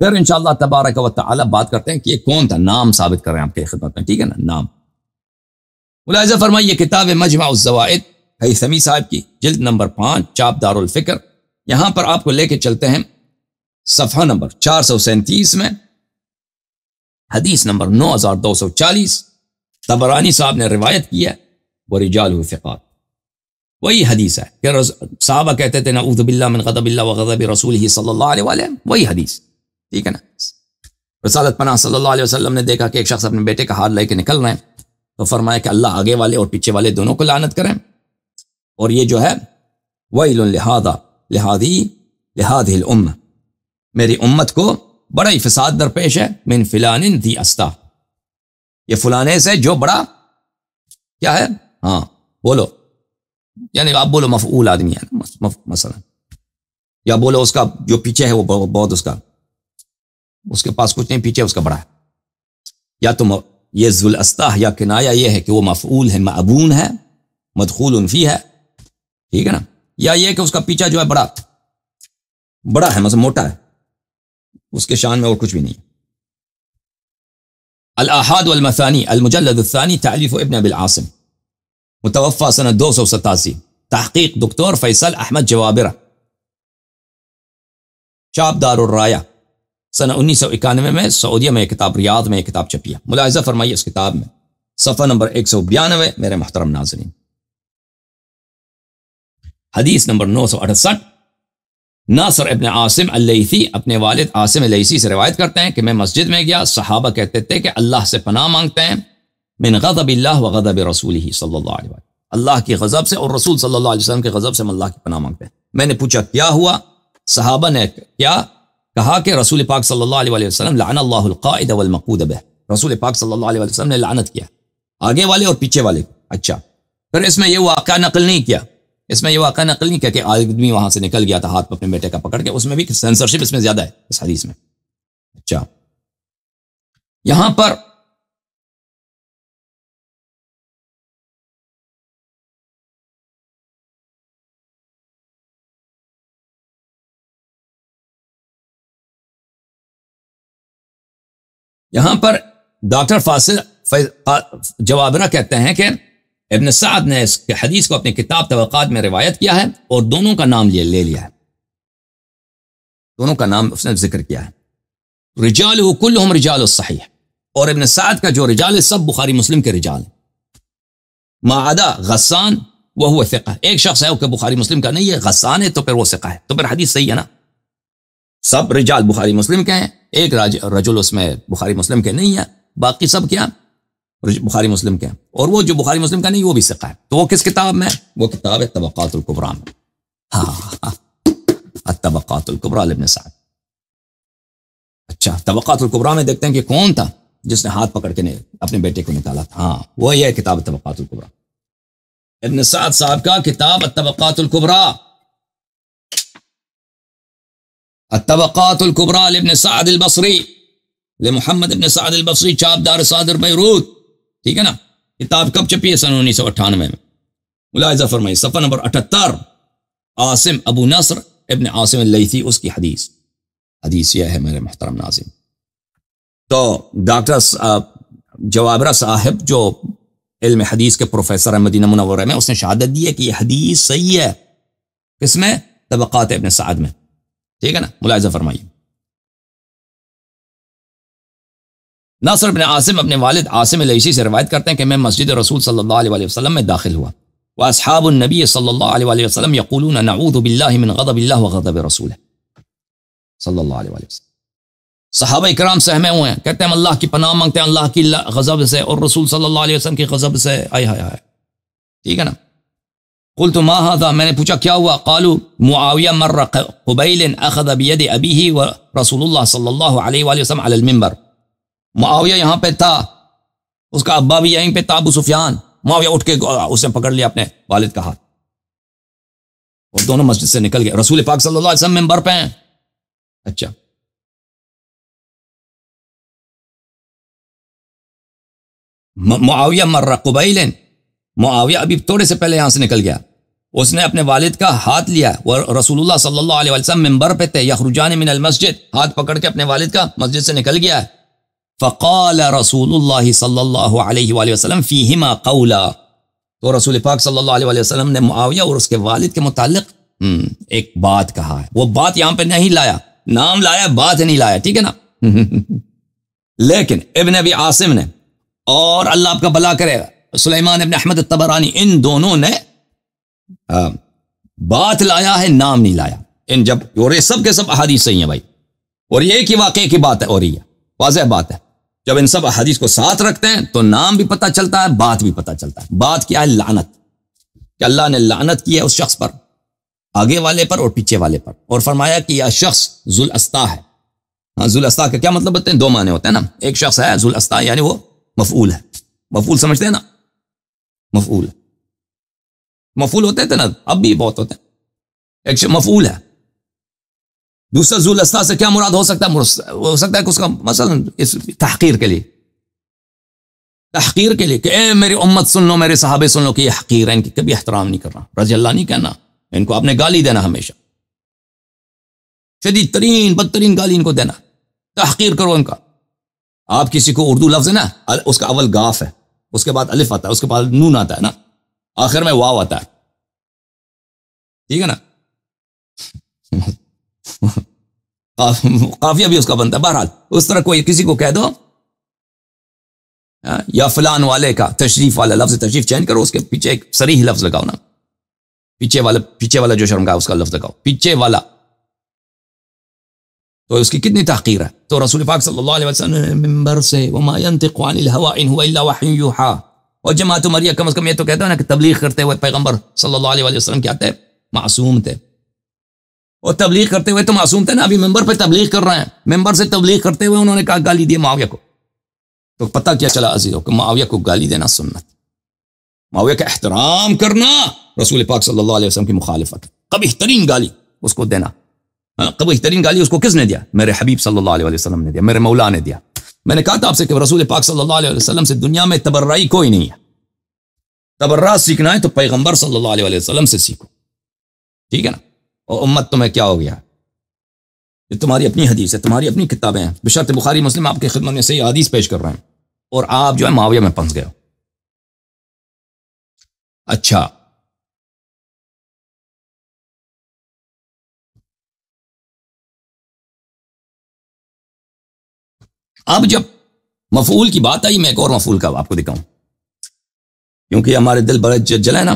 پھر انشاءاللہ تبارک و تعالی بات کرتے ہیں کہ یہ کون تھا، نام ثابت کر رہے ہیں آپ کے خدمت میں، ٹھیک ہے نا، نام۔ ملاحظہ فرمائیے یہ کتاب مجمع الزوائد ہیثمی صاحب کی، جلد نمبر 5، چاپ دار الفکر۔ یہاں پر آپ کو لے کے چلتے ہیں صفحہ نمبر 437 میں، حدیث نمبر 9240، طبرانی صاحب نے روایت کی ہے، ورجالہ ثقات۔ وہی حدیث ہے کہ صحابہ کہتے تھے نعوذ باللہ من غضب اللہ وغضب رسولہ صلی اللہ علیہ وآلہ، وہی حدیث، ٹھیک ہے نا۔ رسالت پناہ صلی اللہ علیہ وسلم نے دیکھا کہ ایک شخص اپنے بیٹے کا ہاتھ لے کے نکل رہے ہیں، تو فرمایا کہ اللہ آگے والے اور پیچھے والے دونوں کو لعنت کریں، اور یہ جو ہے ویل لہذه الامہ، میری امت کو بڑا ہی فساد درپیش ہے، من فلان ذی استا، یہ فلانے سے جو بڑا کیا ہے، ہاں بولو، یعنی آپ بولو مفعول آدمی ہے مثلا، یا بولو اس کا جو پیچھے ہے وہ بہت اس کے پاس کچھ نہیں، پیچھے اس کا بڑا ہے، یا تو یہ ذو الاستاہ یا کنایا یہ ہے کہ وہ مفعول ہے، معبون ہے، مدخول فی ہے، ٹھیک ہے نا، یا یہ کہ اس کا پیچھا جو ہے بڑا ہے، مثلا موٹا ہے، اس کے شان میں اور کچھ بھی نہیں۔ الاحاد والمثانی المجلد الثانی تألیف ابن ابی العاصم، متوفى سنہ 287، تحقیق دکتور فیصل احمد جوابرہ، چاپ دار الرایا، سنہ 1991 میں سعودیہ میں یہ کتاب، ریاض میں یہ کتاب چھپی ہے۔ ملاحظہ فرمائیے اس کتاب میں صفحہ نمبر 192، میرے محترم ناظرین، حدیث نمبر 968، ناصر ابن عاصم اللیثی اپنے والد عاصم اللیثی سے روایت کرتے ہیں کہ میں مسجد میں گیا، صحابہ کہتے تھے کہ اللہ سے پناہ مانگتے ہیں، من غضب اللہ و غضب رسولہ صلی اللہ علیہ وسلم، اللہ کی غضب سے اور رسول صلی اللہ علیہ وسلم کے غضب سے ہم اللہ کی پناہ مانگتے ہیں۔ میں نے پوچھا کیا ہوا؟ صحابہ نے کیا کہا کہ رسول پاک صلی اللہ علیہ وسلم لعن اللہ القائد والمقود بہ، رسول پاک صلی اللہ علیہ وسلم نے لعنت کیا آگے والے اور پیچھے والے کو۔ اچھا، پھر اس میں یہ واقعہ نقل نہیں کیا، اس میں یہ واقعہ نقل نہیں کیا کہ آدمی وہاں سے نکل گیا تھا ہاتھ پہ اپنے بیٹے کا پکڑ کے، اس میں بھی سینسرشپ اس میں زیادہ ہے اس حدیث میں۔ اچھا، یہاں پر ڈاکٹر فاصل جوابرہ کہتے ہیں کہ ابن سعد نے اس حدیث کو اپنی کتاب طبقات میں روایت کیا ہے اور دونوں کا نام لے لیا ہے، دونوں کا نام اس نے ذکر کیا ہے، رجالہ کلہم رجال الصحیح، اور ابن سعد کا جو رجال ہے سب بخاری مسلم کے رجال ہیں، ما عدا غسان وہو ثقہ، ایک شخص ہے کہ بخاری مسلم کا نہیں ہے، غسان ہے تو پھر وہ ثقہ ہے، تو پھر حدیث صحیح ہے نا، سب رجال بخاری مسلم کے ہیں، ایک رجل اس میں بخاری مسلم کے نہیں ہے، باقی سب کیا بخاری مسلم کے ہیں، اور وہ جو بخاری مسلم کا نہیں وہ بھی ثقہ ہے۔ تو وہ کس کتاب میں؟ وہ کتاب ہے طبقات الکبریٰ میں، ہاں الطبقات الکبریٰ لابن سعد۔ اچھا، طبقات الکبریٰ میں دیکھتے ہیں کہ کون تھا جس نے ہاتھ پکڑ کے اپنے بیٹے کو نکالا تھا، ہاں وہ یہ کتاب طبقات الکبریٰ، ابن سعد صاحب کا کتاب الطبقات الکبریٰ، الطبقات الکبریٰ لابن سعد البصری، لمحمد ابن سعد البصری، چاپ دار صادر بیروت، ٹھیک ہے نا۔ کتاب کب چھپی ہے؟ سن 1998 میں۔ ملاحظہ فرمائیے صفحہ نمبر 78، عاصم ابو نصر ابن عاصم اللیثی، اس کی حدیث یہ ہے میرے محترم ناظرین۔ تو ڈاکٹر جوابرہ صاحب جو علم حدیث کے پروفیسر ہیں مدینہ منورہ میں، اس نے شہادت دی ہے کہ یہ حدیث صحیح ہے، کس میں؟ طبقات ابن سعد میں، ٹھیک ہے نا۔ ملاحظہ فرمائیے، ناصر بن عاصم اپنے والد عاصم اللیثی سے روایت کرتے ہیں کہ میں مسجد رسول صلی اللہ علیہ وسلم میں داخل ہوا، واصحاب النبی صلی اللہ علیہ وسلم یقولون نعوذ باللہ من غضب اللہ وغضب رسولہ صلی اللہ علیہ وسلم، صحابہ کرام سہمے ہوئے ہیں، کہتے ہیں ہم اللہ کی پناہ مانگتے ہیں اللہ کی غضب سے اور رسول صلی اللہ علیہ وسلم کی غضب سے، آئے ہائے ہائے، ٹھیک ہے نا۔ قلت ما هذا، میں نے پوچھا کیا ہوا؟ قالوا معاویہ مر قبیل اخذ بید ابیہ ورسول اللہ صلی اللہ علیہ وآلہ وسلم علی المنبر، معاویہ یہاں پہ تھا، اس کا ابا بھی یہیں پہ تھا، ابو سفیان، معاویہ اٹھ کے اس نے پکڑ لیا اپنے والد کا ہاتھ اور دونوں مسجد سے نکل گئے، رسول پاک صلی اللہ علیہ وسلم منبر پہ ہیں۔ اچھا، معاویہ مر قبیل، معاویہ ابھی تھوڑے سے پہلے یہاں سے نکل گیا، اس نے اپنے والد کا ہاتھ لیا، وہ رسول اللہ صلی اللہ علیہ وسلم منبر پہ تھے، یخرجان من المسجد، ہاتھ پکڑ کے اپنے والد کا مسجد سے نکل گیا ہے. فقال رسول اللہ صلی اللہ علیہ وآلہ وسلم فیہما قولا، تو رسول پاک صلی اللہ علیہ وسلم نے معاویہ اور اس کے والد کے متعلق ایک بات کہا ہے. وہ بات یہاں پہ نہیں لایا، نام لایا، بات نہیں لایا، ٹھیک ہے نا. لیکن ابن ابی عاصم نے اور اللہ آپ کا بھلا کرے سلیمان ابن احمد الطبرانی، ان دونوں نے بات لایا ہے، نام نہیں لایا. ان جب اور یہ سب کے سب احادیث صحیح ہیں بھائی، اور یہ ایک ہی واقعے کی بات ہے، اور یہ واضح بات ہے. جب ان سب احادیث کو ساتھ رکھتے ہیں تو نام بھی پتہ چلتا ہے، بات بھی پتہ چلتا ہے. بات کیا ہے؟ لعنت، کہ اللہ نے لعنت کی ہے اس شخص پر، آگے والے پر اور پیچھے والے پر، اور فرمایا کہ یہ شخص ذو الاستا ہے. ہاں، ذو الاستا کا کیا مطلب ہوتے ہیں؟ دو معنی ہوتے ہیں نا. ایک شخص ہے ذو الاستا، یعنی وہ مفعول ہے. مفعول سمجھتے ہیں نا؟ مفعول ہوتے تھے نا، اب بھی بہت ہوتے ہیں. ایک مفعول ہے. دوسرا ذو الاستا سے کیا مراد ہو سکتا ہے؟ ہو سکتا ہے کہ اس کا مثلا اس تحقیر کے لیے، کہ اے میری امت سن لو، میرے صحابے سن لو کہ یہ حقیر ہے، ان کی کبھی احترام نہیں کرنا، رضی اللہ نہیں کہنا، ان کو آپ نے گالی دینا، ہمیشہ شدید ترین بدترین گالی ان کو دینا، تحقیر کرو ان کا. آپ کسی کو اردو لفظ ہے نا، اس کا اول گاف ہے، اس کے بعد الف آتا ہے، اس کے بعد نون آتا ہے نا، آخر میں واو آتا ہے، ٹھیک ہے نا. قافیہ بھی اس کا بنتا ہے. بہرحال اس طرح کوئی کسی کو کہہ دو یا فلان والے کا، تشریف والا لفظ تشریف چینج کرو، اس کے پیچھے ایک صریح لفظ لگاؤ نا، پیچھے والا جو شرمگاہ اس کا لفظ لگاؤ، پیچھے والا، تو اس کی کتنی تحقیر ہے. تو رسول پاک صلی اللہ علیہ وسلم نے منبر سے وما ينطق عن الهوى ان هو الا وحي يوحى، اور جماعت عمریہ کم از کم یہ تو کہتا ہے نا کہ تبلیغ کرتے ہوئے پیغمبر صلی اللہ علیہ وسلم کیا تھے؟ معصوم تھے. اور تبلیغ کرتے ہوئے تو معصوم تھے نا. ابھی منبر پہ تبلیغ کر رہے ہیں، منبر سے تبلیغ کرتے ہوئے انہوں نے کہا گالی دی معاویہ کو. تو پتہ کیا چلا عزیزوں کہ معاویہ کو گالی دینا سنت، معاویہ کا احترام کرنا رسول پاک صلی اللہ علیہ وسلم کی مخالفت. قبیح ترین گالی اس کو دینا، قبیح ترین گالی اس کو کس نے دیا؟ میرے حبیب صلی اللہ علیہ وسلم نے دیا، میرے مولا نے دیا. میں نے کہا تھا آپ سے کہ رسول پاک صلی اللہ علیہ وسلم سے دنیا میں تبرعی کوئی نہیں ہے. تبرع سیکھنا ہے تو پیغمبر صلی اللہ علیہ وسلم سے سیکھو، ٹھیک ہے نا. اور امت تمہیں کیا ہو گیا؟ یہ تمہاری اپنی حدیث ہے، تمہاری اپنی کتابیں ہیں، بشرط بخاری مسلم آپ کی خدمت میں صحیح حدیث پیش کر رہے ہیں، اور آپ جو ہے معاویہ میں پھنس گئے ہو. اچھا، اب جب مفعول کی بات آئی، میں ایک اور مفعول کا آپ کو دکھاؤں، کیونکہ ہمارے دل بڑے جلے نا،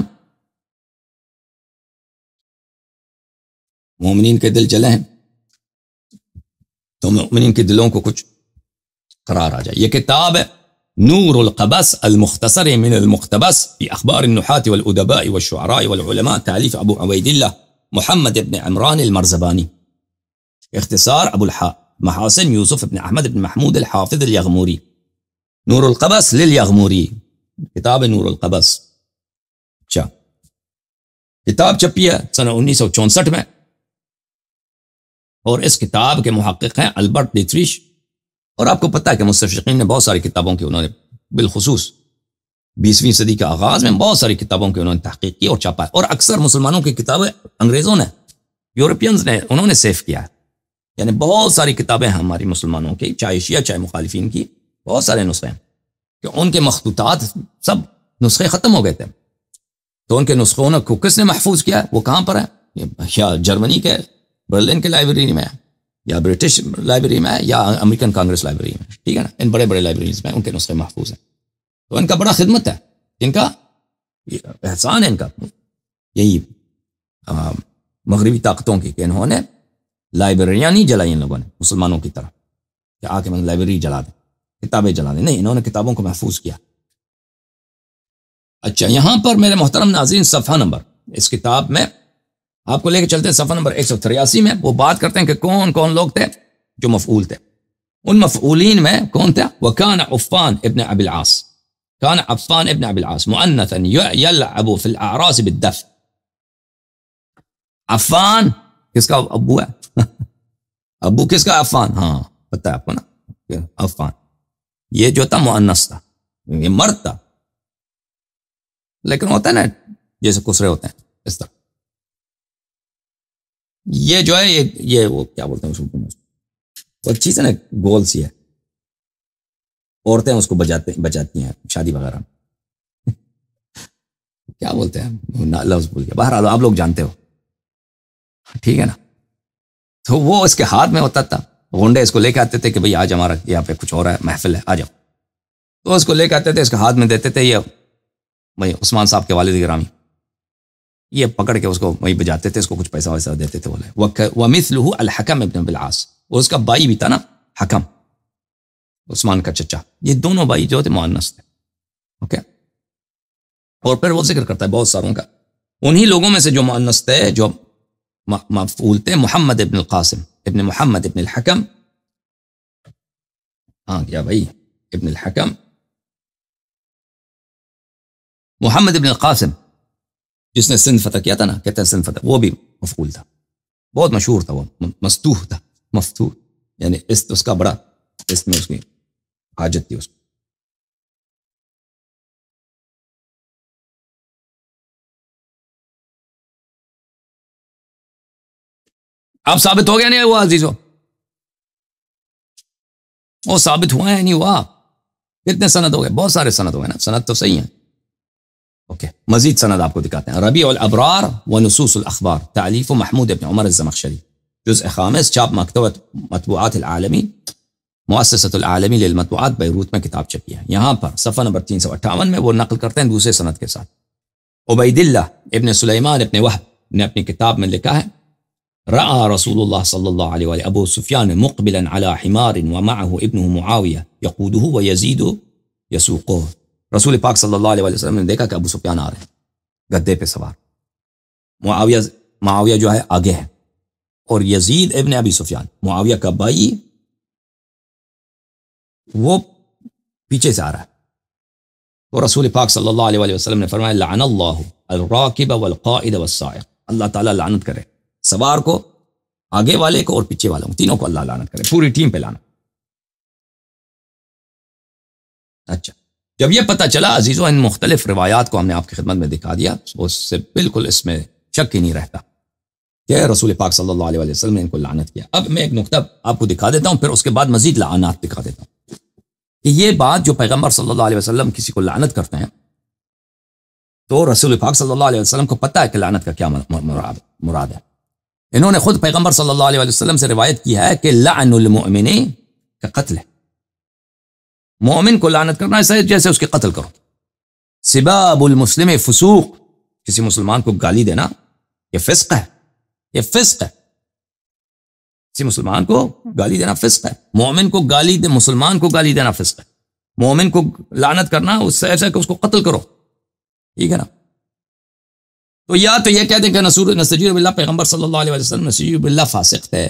مومنین کے دل جلے ہیں، تو مومنین کے دلوں کو کچھ قرار آ جائے. یہ کتاب ہے نور القبس المختصر من المقتبس في اخبار النحاة والادباء والشعراء والعلماء، تالیف ابو عبید اللہ محمد ابن عمران المرزبانی، اختصار ابو محاسن یوسف ابن احمد ابن محمود الحافظ الیغموری. نور القبس للیغموری، کتاب نور القبس. اچھا، کتاب چھپی ہے سنہ 1964 میں، اور اس کتاب کے محقق ہیں البرٹ ڈیتریش. اور آپ کو پتہ ہے کہ مستشرقین نے بہت ساری کتابوں کی، انہوں نے بالخصوص 20ویں صدی کے آغاز میں بہت ساری کتابوں کی انہوں نے تحقیق کی اور چھاپا ہے. اور اکثر مسلمانوں کی کتابیں انگریزوں نے، یورپینز نے، انہوں نے سیف کیا ہے. یعنی بہت ساری کتابیں ہیں ہماری مسلمانوں کی، چاہے شیعہ چاہے مخالفین کی، بہت سارے نسخے ہیں کہ ان کے مخطوطات سب نسخے ختم ہو گئے تھے. تو ان کے نسخوں کو کس نے محفوظ کیا ہے؟ وہ کہاں پر ہے؟ یا جرمنی کے برلن کے لائبریری میں ہے، یا برٹش لائبریری میں ہے، یا امریکن کانگریس لائبریری میں، ٹھیک ہے نا. ان بڑے بڑے لائبریریز میں ان کے نسخے محفوظ ہیں. تو ان کا بڑا خدمت ہے، ان کا احسان ہے، ان کا یہی مغربی طاقتوں کی، کہ انہوں نے لائبریریاں نہیں جلائی ان لوگوں نے مسلمانوں کی طرح کہ آ کے لائبریری جلا دیں، کتابیں جلا دیں. نہیں، انہوں نے کتابوں کو محفوظ کیا. اچھا، یہاں پر میرے محترم ناظرین صفحہ نمبر، اس کتاب میں آپ کو لے کے چلتے ہیں صفحہ نمبر 183 میں. وہ بات کرتے ہیں کہ کون کون لوگ تھے جو مفعول تھے. ان مفعولین میں کون تھا؟ وَكَانَ عُفَّانِ ابن ابی العاص، كان عفان ابن ابی العاص مؤنثا يلعب في الاعراس بالدف. عفان کس کا ابو ہے؟ ابو کس کا؟ عفان. ہاں پتہ ہے آپ کو نا، عفان یہ جو تھا مؤنث تھا، یہ مرد تھا، لیکن ہوتا ہے نا جیسے کسرے ہوتے ہیں، اس طرح یہ جو ہے یہ وہ کیا بولتے ہیں اس کو، وہ چیز ہے نا گول سی ہے، عورتیں اس کو بجاتی ہیں شادی وغیرہ میں کیا بولتے ہیں لفظ بھول گیا، بہرحال آپ لوگ جانتے ہو، ٹھیک ہے نا. تو وہ اس کے ہاتھ میں ہوتا تھا، غنڈے اس کو لے کے آتے تھے کہ بھئی آج ہمارا یہاں پہ کچھ ہو رہا ہے، محفل ہے، آ جاؤ. تو اس کو لے کے آتے تھے، اس کے ہاتھ میں دیتے تھے، یہ بھئی عثمان صاحب کے والد گرامی، یہ پکڑ کے اس کو وہی بجاتے تھے، اس کو کچھ پیسہ ویسا دیتے تھے. بولے وَمِثْلُهُ الحکم ابن ابی العاص، اور اس کا بھائی بھی تھا نا حکم، عثمان کا چچا. یہ دونوں بھائی جو تھے مؤنث تھے. اوکے. اور پھر وہ ذکر کرتا ہے بہت ساروں کا، انہی لوگوں میں سے جو مؤنث تھے، جو مفعول تھے، محمد ابن القاسم ابن محمد ابن الحکم، ہاں کیا بھائی، ابن الحکم محمد ابن القاسم، جس نے سندھ فتح کیا تھا نا، کہتے ہیں سندھ فتح، وہ بھی مفعول تھا، بہت مشہور تھا، وہ مستوح تھا، مفتوح یعنی اس کا بڑا، اس میں اس کی حاجت تھی اس کو. اب ثابت ہو گیا نہیں ہوا عزیزو؟ وہ ثابت ہوا ہے نہیں ہوا؟ کتنے سند ہو گئے؟ بہت سارے سند ہو گئے نا، سند تو صحیح ہیں. اوکے، مزید سند آپ کو دکھاتے ہیں. ربیع الابرار و نصوص الاخبار، تالیف محمود ابن عمر الزمخشری، جزء خامس، چاپ مکتبۃ مطبوعات العالمی، مؤسسۃ العالمی للمطبوعات، بیروت میں کتاب چھپی ہے. یہاں پر صفحہ نمبر 358 میں وہ نقل کرتے ہیں دوسرے سند کے ساتھ. عبید اللہ ابن سلیمان ابن وہب نے اپنی کتاب میں لکھا ہے، رأى رسول اللہ صلی اللہ علیہ وآلہ ابو سفیان مقبلا على حمار ومعه ابنه معاویہ یقودہ ویزید یسوقہ. رسول پاک صلی اللہ علیہ وسلم نے دیکھا کہ ابو سفیان آ رہے ہیں گدے پہ سوار، معاویہ جو ہے آگے ہے، اور یزید ابن ابی سفیان معاویہ کا بھائی وہ پیچھے سے آ رہا ہے. تو رسول پاک صلی اللہ علیہ وسلم نے فرمایا، لعن اللہ الراکب والقائد والسائق، اللہ تعالیٰ لعنت کرے سوار کو، آگے والے کو، اور پیچھے والوں کو، تینوں کو اللہ لعنت کرے، پوری ٹیم پہ لعنت. اچھا، جب یہ پتہ چلا عزیزو، ان مختلف روایات کو ہم نے آپ کی خدمت میں دکھا دیا، اس سے بالکل اس میں شک ہی نہیں رہتا کہ رسول پاک صلی اللہ علیہ وسلم نے ان کو لعنت کیا. اب میں ایک نقطہ آپ کو دکھا دیتا ہوں، پھر اس کے بعد مزید لعنات دکھا دیتا ہوں کہ یہ بات جو پیغمبر صلی اللہ علیہ وسلم کسی کو لعنت کرتے ہیں، تو رسول پاک صلی اللہ علیہ وسلم کو پتہ ہے کہ لعنت کا کیا مراد ہے. انہوں نے خود پیغمبر صلی اللہ علیہ وسلم سے روایت کی ہے کہ لعن المؤمن کا قتل ہے، مومن کو لعنت کرنا ہے جیسے اس کے قتل کرو. سباب المسلم فسوق، کسی مسلمان کو گالی دینا یہ فسق ہے، یہ فسق ہے. کسی مسلمان کو گالی دینا فسق ہے، مومن کو گالی دے، مسلمان کو گالی دینا فسق ہے. مومن کو لعنت کرنا اس سے ایسا کہ اس کو قتل کرو، ٹھیک ہے نا. تو یا تو یہ کہتے ہیں کہ نستجیر باللہ، پیغمبر صلی اللہ علیہ وسلم نستجیر باللہ فاسق تھے،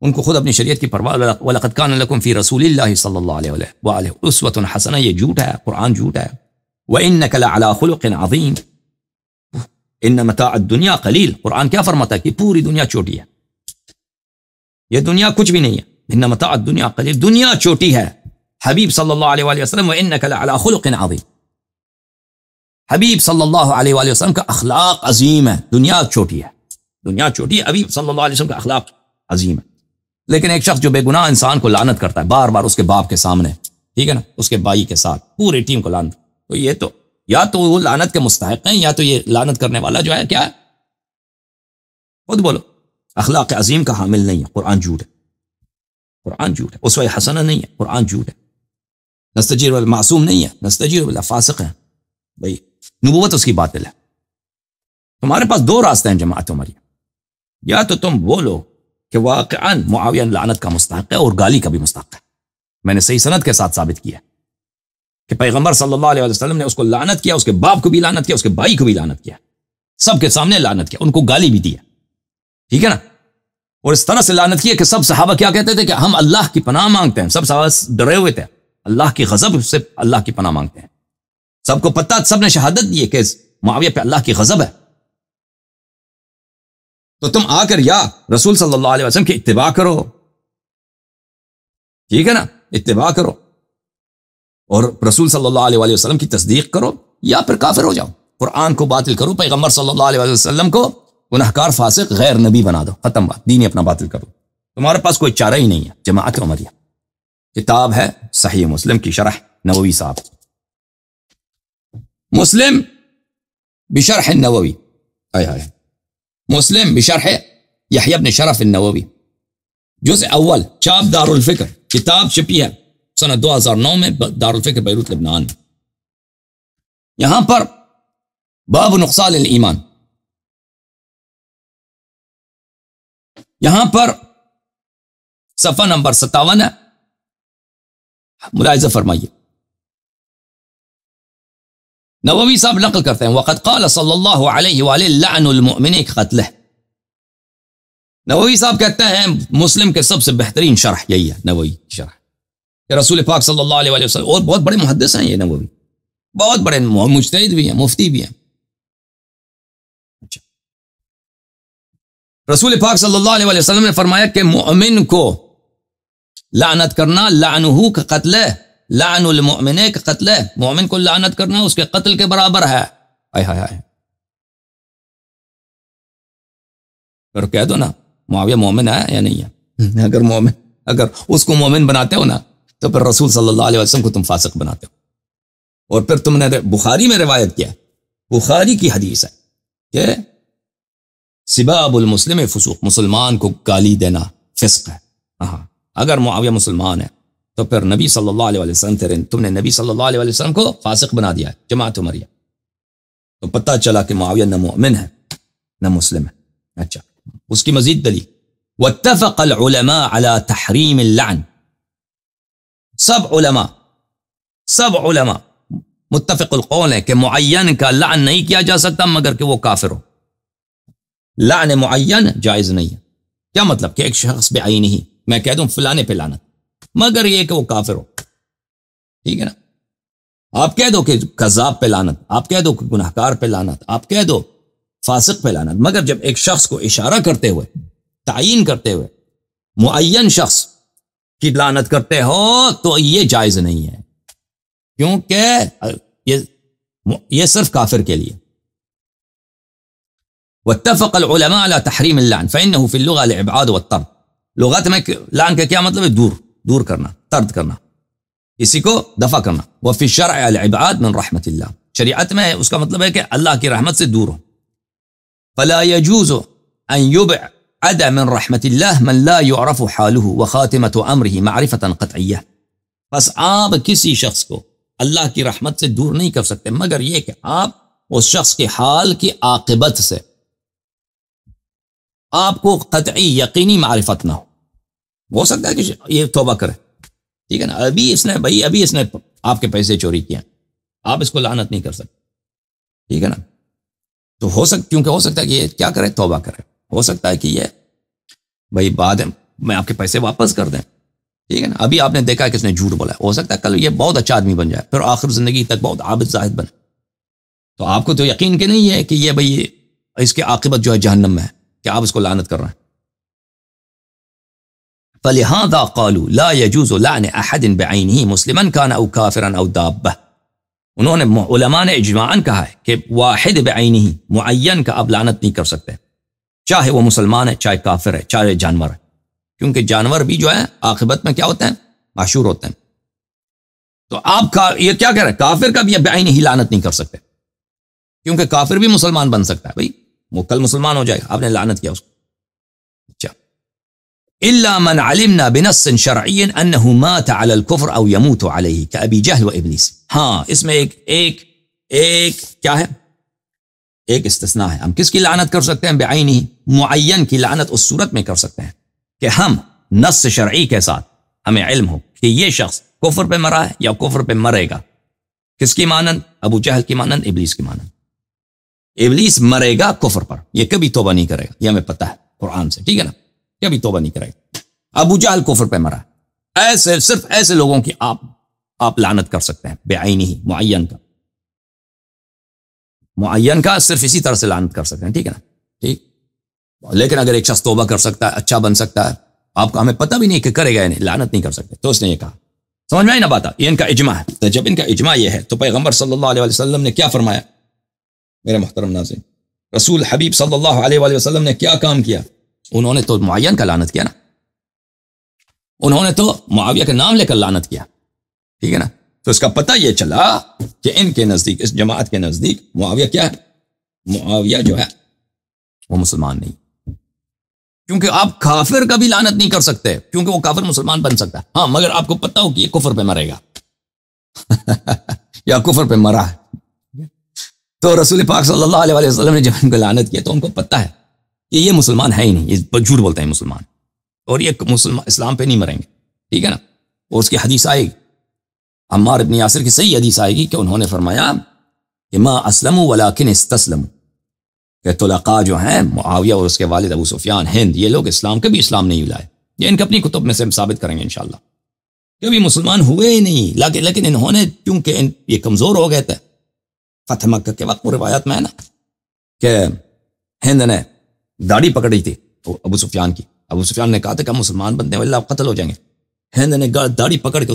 ان کو خود اپنی شریعت کی پرواہ. وَلَقَدْ كَانَ لَكُمْ فِي رَسُولِ اللَّهِ صلی اللہ علیہ وآلہ أُسْوَةٌ حَسَنَةٌ، یہ جھوٹ ہے، قرآن جھوٹ ہے. وَإِنَّكَ لَعَلَىٰ خُلُقٍ عَظِيمٍ إِنَّ مَتَاعَ الدُّنْيَا قَلِيلٌ. قرآن کیا فرماتا ہے کہ پوری دنیا چھوٹی ہے، یہ دنیا کچھ بھی نہیں ہے. إِنَّ مَتَاعَ الدُّنْيَا قَلِيلٌ، دنیا چھوٹی ہے. حبیب صلی اللہ علیہ وآلہ وسلم، وَإِنَّكَ لَعَلَىٰ خُلُقٍ عَظِيمٍ، حبیب صلی اللہ علیہ وآلہ وسلم کا اخلاق عظیم ہے. دنیا چھوٹی ہے، دنیا چھوٹی ہے، حبیب صلی اللہ علیہ وسلم کا اخلاق عظیم ہے. لیکن ایک شخص جو بے گناہ انسان کو لعنت کرتا ہے بار بار اس کے باپ کے سامنے، ٹھیک ہے نا، اس کے بھائی کے ساتھ، پوری ٹیم کو لعنت، تو یہ تو یا تو وہ لعنت کے مستحق ہیں، یا تو یہ لعنت کرنے والا جو ہے کیا ہے، خود بولو، اخلاق عظیم کا حامل نہیں ہے. قرآن جھوٹ ہے، قرآن جھوٹ ہے. اسوہ حسنہ نہیں ہے، قرآن جھوٹ ہے. نستجیر باللہ معصوم نہیں ہے، نستجیر باللہ فاسق ہے. بھائی نبوت اس کی باطل ہے. تمہارے پاس دو راستے ہیں جماعت ہماری، یا تو تم بولو کہ واقعاً معاویہ لعنت کا مستحق ہے اور گالی کا بھی مستحق ہے. میں نے صحیح سند کے ساتھ ثابت کیا کہ پیغمبر صلی اللہ علیہ وسلم نے اس کو لعنت کیا، اس کے باپ کو بھی لعنت کیا، اس کے بھائی کو بھی لعنت کیا، سب کے سامنے لعنت کیا، ان کو گالی بھی دیا، ٹھیک ہے نا. اور اس طرح سے لعنت کیا کہ سب صحابہ کیا کہتے تھے کہ ہم اللہ کی پناہ مانگتے ہیں. سب صحابہ ڈرے ہوئے تھے، اللہ کی غضب سے اللہ کی پناہ مانگتے ہیں. سب کو پتہ، سب نے شہادت دی کہ معاویہ پہ اللہ کی غضب ہے. تو تم آ کر یا رسول صلی اللہ علیہ وسلم کی اتباع کرو، ٹھیک ہے نا، اتباع کرو اور رسول صلی اللہ علیہ وسلم کی تصدیق کرو، یا پھر کافر ہو جاؤ. قرآن کو باطل کرو، پیغمبر صلی اللہ علیہ وسلم کو گناہگار، فاسق، غیر نبی بنا دو، ختم بات، دین اپنا باطل کرو، تمہارے پاس کوئی چارہ ہی نہیں ہے۔ جماعت عمریہ کتاب ہے صحیح مسلم کی شرح نووی صاحب، مسلم بشرح النووی، مسلم بشرح یحییٰ بن شرف النووی، جزء اول، چاپ دار الفکر، کتاب چھپی ہے سنہ 2009 میں دار الفکر بیروت لبنان میں۔ یہاں پر باب نقصان الایمان، یہاں پر صفحہ نمبر 57 ہے، ملاحظہ فرمائیے۔ نووی صاحب نقل کرتے ہیں وقد قال صلی اللہ علیہ وآلہ لعن المؤمن قتلہ۔ نووی صاحب کہتے ہیں مسلم کے سب سے بہترین شرح یہی ہے، نووی شرح کہ رسول پاک صلی اللہ علیہ وسلم، اور بہت بڑے محدث ہیں یہ نووی، بہت بڑے مجتہد بھی ہیں، مفتی بھی ہیں۔ رسول پاک صلی اللہ علیہ وسلم نے فرمایا کہ مومن کو لعنت کرنا لعنہ کا قتل ہے، لعن المؤمن کا قتل ہے، مومن کو لعنت کرنا اس کے قتل کے برابر ہے۔ آئے ہائے ہائے، پھر کہہ دو نا معاویہ مومن ہے یا نہیں ہے؟ اگر اس کو مومن بناتے ہو نا تو پھر رسول صلی اللہ علیہ وسلم کو تم فاسق بناتے ہو۔ اور پھر تم نے بخاری میں روایت کیا، بخاری کی حدیث ہے کہ سباب المسلم فسوق، مسلمان کو گالی دینا فسق ہے۔ اگر معاویہ مسلمان ہے تو پھر نبی صلی اللہ علیہ وسلم، تم نے نبی صلی اللہ علیہ وسلم کو فاسق بنا دیا ہے، جماعت عمریہ، تو پتہ چلا کہ معاویہ نہ مومن ہے نہ مسلم ہے۔ اچھا، اس کی مزید دلیل واتفق العلماء على تحریم اللعن، سب علماء متفق القول ہے کہ معین کا لعن نہیں کیا جا سکتا مگر کہ وہ کافر ہو۔ لعن معین جائز نہیں ہے۔ کیا مطلب کہ ایک شخص بعینہ ہی میں کہہ دوں فلانے پہ لعنت، مگر یہ کہ وہ کافر ہو، ٹھیک ہے نا؟ آپ کہہ دو کہ کذاب پہ لعنت، آپ کہہ دو کہ گناہگار پہ لعنت، آپ کہہ دو فاسق پہ لعنت، مگر جب ایک شخص کو اشارہ کرتے ہوئے، تعیین کرتے ہوئے معین شخص کی لعنت کرتے ہو تو یہ جائز نہیں ہے، کیونکہ یہ صرف کافر کے لیے۔ واتفق العلماء على تحریم اللعن فإنه في اللغة الابعاد والطرد، لغت میں لعن کا کیا مطلب ہے؟ دور کرنا، طرد کرنا، کسی کو دفع کرنا۔ وفي الشرع الابعاد من رحمت اللہ، شریعت میں اس کا مطلب ہے کہ اللہ کی رحمت سے دور ہو۔ فلا يجوز ان يبعد من رحمت اللہ من لا يعرف حاله وخاتمة امره معرفة قطعیہ، بس آپ کسی شخص کو اللہ کی رحمت سے دور نہیں کر سکتے مگر یہ کہ آپ اس شخص کے حال کی عاقبت سے آپ کو قطعی یقینی معرفت نہ ہو سکتا ہے کہ یہ توبہ کرے، ٹھیک ہے نا، ابھی اس نے آپ کے پیسے چوری کیا، آپ اس کو لعنت نہیں کر سکتے، ٹھیک ہے نا؟ تو کیونکہ ہو سکتا ہے کہ یہ کیا کرے، توبہ کرے، ہو سکتا ہے کہ یہ بھائی بعد میں آپ کے پیسے واپس کر دیں، ٹھیک ہے نا؟ ابھی آپ نے دیکھا کہ اس نے جھوٹ بولا، ہو سکتا ہے کل یہ بہت اچھا آدمی بن جائے، پھر آخر زندگی تک بہت عابد زاہد بنے، تو آپ کو تو یقین کہ نہیں ہے کہ یہ بھائی اس کے عاقبت جو ہے جہنم میں ہے کہ آپ اس کو لعنت کر رہے ہیں۔ فلہذا قالوا لا يجوز لعن احد بعینہ مسلما کان او کافرا او دابہ، انہوں نے علماء نے اجماعاً کہا ہے کہ واحد بعینہ معین کا آپ لعنت نہیں کر سکتے، چاہے وہ مسلمان ہے، چاہے کافر ہے، چاہے جانور ہے، کیونکہ جانور بھی جو ہے عاقبت میں کیا ہوتے ہیں؟ معشور ہوتے ہیں۔ تو آپ کا یہ کیا کہہ رہے ہیں؟ کافر کا بھی بعینہ ہی لعنت نہیں کر سکتے، کیونکہ کافر بھی مسلمان بن سکتا ہے، بھائی وہ کل مسلمان ہو جائے گا، آپ نے لعنت کیا اس کو۔ اچھا، الا من علمنا بنص شرعی انه مات على الكفر او يموت عليه كابي جهل وابلیس، ہاں اس میں ایک کیا ہے؟ ایک استثناء ہے، ہم کس کی لعنت کر سکتے ہیں؟ بعینہ، معین کی لعنت اس صورت میں کر سکتے ہیں کہ ہم نص شرعی کے ساتھ ہمیں علم ہو کہ یہ شخص کفر پہ مرا ہے یا کفر پہ مرے گا، کس کی مانند؟ ابو جہل کی مانند، ابلیس کی مانند۔ ابلیس مرے گا کفر پر، یہ کبھی توبہ نہیں کرے گا، یہ ہمیں پتہ ہے قرآن سے، ٹھیک ہے نا؟ کبھی توبہ نہیں کرے گا۔ ابو جہل کفر پہ مرا، ایسے صرف ایسے لوگوں کی آپ لعنت کر سکتے ہیں بعینہ، معین کا صرف اسی طرح سے لعنت کر سکتے ہیں، ٹھیک ہے نا؟ ٹھیک، لیکن اگر ایک شخص توبہ کر سکتا ہے، اچھا بن سکتا ہے، آپ کو ہمیں پتہ بھی نہیں کہ کرے گا، نہیں لعنت نہیں کر سکتے، تو اس نے یہ کہا۔ سمجھ میں آئی نا بات؟ یہ ان کا اجماع ہے۔ تو جب ان کا اجماع یہ ہے تو پیغمبر صلی اللہ علیہ وسلم نے کیا فرمایا؟ میرے محترم ناظرین، رسول حبیب صلی اللہ علیہ وآلہ وسلم نے کیا کام کیا؟ انہوں نے تو معین کا لعنت کیا نا، انہوں نے تو معاویہ کا نام لے کر لعنت کیا، ٹھیک ہے نا؟ تو اس کا پتہ یہ چلا کہ ان کے نزدیک، اس جماعت کے نزدیک معاویہ کیا ہے؟ معاویہ جو ہے وہ مسلمان نہیں، کیونکہ آپ کافر کا بھی لعنت نہیں کر سکتے، کیونکہ وہ کافر مسلمان بن سکتا ہے، ہاں مگر آپ کو پتہ ہو کہ یہ کفر پہ مرے گا یا کفر پہ مرا ہے۔ تو رسول پاک صلی اللہ علیہ وسلم نے جب ان کو لعنت کیا تو ان کو پتہ ہے کہ یہ مسلمان ہے ہی نہیں، یہ جھوٹ بولتے ہیں مسلمان، اور یہ مسلمان اسلام پہ نہیں مریں گے، ٹھیک ہے نا؟ اور اس کی حدیث آئے گی، عمار ابن یاسر کی صحیح حدیث آئے گی کہ انہوں نے فرمایا کہ ما اسلموا ولکن استسلموا، کہ طلقاء جو ہیں معاویہ اور اس کے والد ابو سفیان، ہند، یہ لوگ اسلام کبھی اسلام نہیں لائے، یہ ان کے اپنی کتب میں سے ہم ثابت کریں گے انشاءاللہ، کبھی مسلمان ہوئے ہی نہیں، لیکن انہوں نے کیونکہ یہ کمزور ہو گئے تھے فتح مکہ کے وقت، روایت میں ہے نا کہ ہند نے داڑھی پکڑی تھی ابو سفیان کی، ابو سفیان نے کہا تھا کہ ہم مسلمان بنتے ہیں اللہ قتل ہو جائیں گے، ہند نے داڑھی پکڑ کے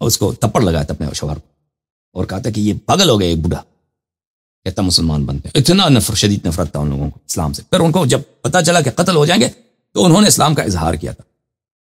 اس کو تپڑ لگایا تھا اپنے شوہر کو، اور کہا تھا کہ یہ پاگل ہو گئے ایک بوڑھا، کہتا مسلمان بنتے ہیں، اتنا شدید نفرت تھا ان لوگوں کو اسلام سے۔ پھر ان کو جب پتہ چلا کہ قتل ہو جائیں گے تو انہوں نے اسلام کا اظہار کیا تھا،